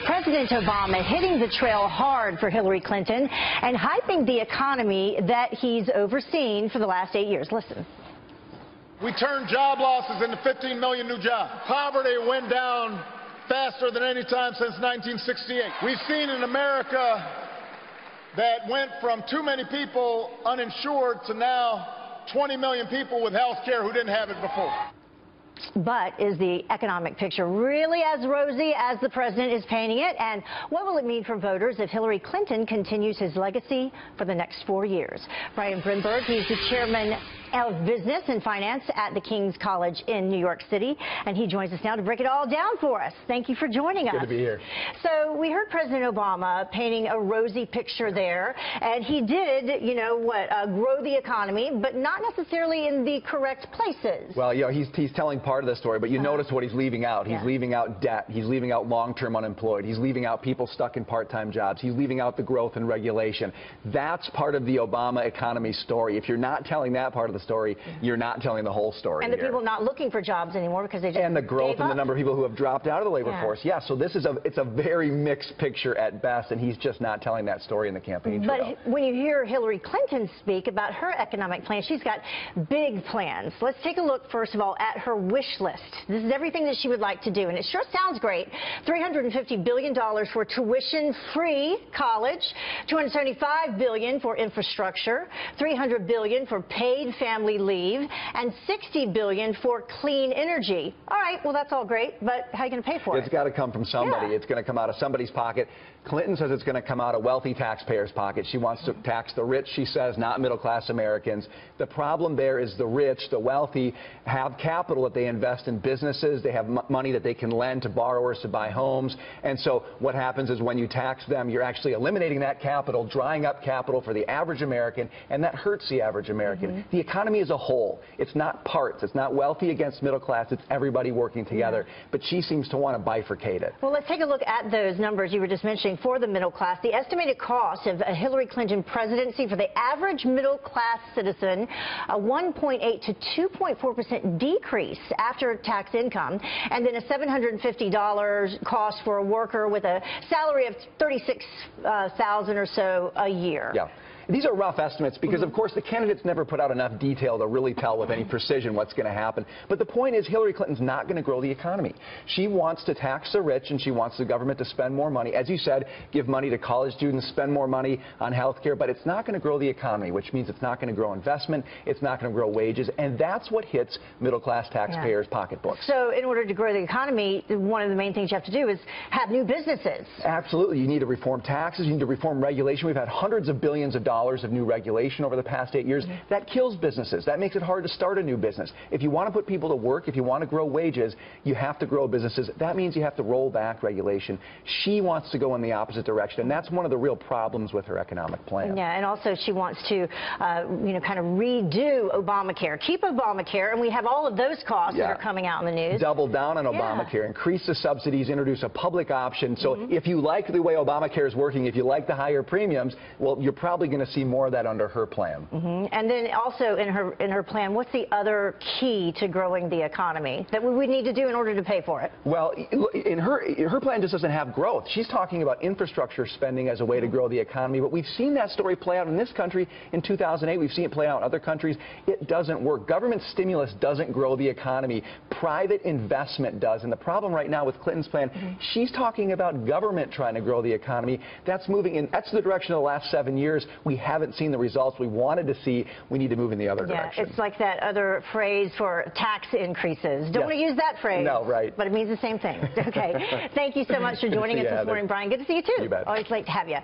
President Obama hitting the trail hard for Hillary Clinton and hyping the economy that he's overseen for the last 8 years. Listen. We turned job losses into 15 million new jobs. Poverty went down faster than any time since 1968. We've seen an America that went from too many people uninsured to now 20 million people with health care who didn't have it before. But is the economic picture really as rosy as the president is painting it? And what will it mean for voters if Hillary Clinton continues his legacy for the next 4 years? Brian Brinberg, he's the chairman of business and finance at the King's College in New York City, and he joins us now to break it all down for us. Thank you for joining us. Good to be here. So we heard President Obama painting a rosy picture there, and he did, grow the economy, but not necessarily in the correct places. Well, he's telling part of the story, but you notice what he's leaving out. He's leaving out debt. He's leaving out long-term unemployed. He's leaving out people stuck in part-time jobs. He's leaving out the growth and regulation. That's part of the Obama economy story. If you're not telling that part of the story, you're not telling the whole story. And the people not looking for jobs anymore because they just and the growth and the number of people who have dropped out of the labor force. Yeah, so it's a very mixed picture at best, and he's just not telling that story in the campaign trail. But when you hear Hillary Clinton speak about her economic plan, she's got big plans. Let's take a look, first of all, at her wish list. This is everything that she would like to do, and it sure sounds great. $350 billion for tuition-free college, $275 billion for infrastructure, $300 billion for paid family leave, and $60 billion for clean energy. All right, well, that's all great, but how are you going to pay for it? It's got to come from somebody. It's going to come out of somebody's pocket. Clinton says it's going to come out of wealthy taxpayers' pockets. She wants to tax the rich, she says, not middle-class Americans. The problem there is the rich, the wealthy, have capital that they invest in businesses. They have money that they can lend to borrowers to buy homes. And so what happens is when you tax them, you're actually eliminating that capital, drying up capital for the average American, and that hurts the average American. The economy as a whole. It's not parts. It's not wealthy against middle class. It's everybody working together. But she seems to want to bifurcate it. Well, let's take a look at those numbers you were just mentioning for the middle class. The estimated cost of a Hillary Clinton presidency for the average middle class citizen, a 1.8 to 2.4% decrease after tax income, and then a $750 cost for a worker with a salary of $36,000 or so a year. Yeah. These are rough estimates because, of course, the candidates never put out enough detail to really tell with any precision what's going to happen. But the point is Hillary Clinton's not going to grow the economy. She wants to tax the rich, and she wants the government to spend more money. As you said, give money to college students, spend more money on health care, but it's not going to grow the economy, which means it's not going to grow investment, it's not going to grow wages, and that's what hits middle-class taxpayers' pocketbooks. So in order to grow the economy, one of the main things you have to do is have new businesses. Absolutely. You need to reform taxes. You need to reform regulation. We've had hundreds of billions of dollars of new regulation over the past 8 years. That kills businesses. That makes it hard to start a new business. If you want to put people to work, if you want to grow wages, you have to grow businesses. That means you have to roll back regulation. She wants to go in the opposite direction, and that's one of the real problems with her economic plan. Yeah, and also she wants to, kind of redo Obamacare. Keep Obamacare, and we have all of those costs that are coming out in the news. Double down on Obamacare. Increase the subsidies, introduce a public option. So if you like the way Obamacare is working, if you like the higher premiums, well, you're probably going to see more of that under her plan. And then also in her plan, what's the other key to growing the economy that we would need to do in order to pay for it? Well, in her plan just doesn't have growth. She's talking about infrastructure spending as a way to grow the economy, but we've seen that story play out in this country in 2008. We've seen it play out in other countries. It doesn't work. Government stimulus doesn't grow the economy. Private investment does. And the problem right now with Clinton's plan, she's talking about government trying to grow the economy. That's moving in. That's the direction of the last 7 years. We haven't seen the results we wanted to see. We need to move in the other direction. It's like that other phrase for tax increases. Don't want to use that phrase. No, right. But it means the same thing. Okay. Thank you so much for joining us this morning, Brian. Good to see you, too. You bet. Always great to have you.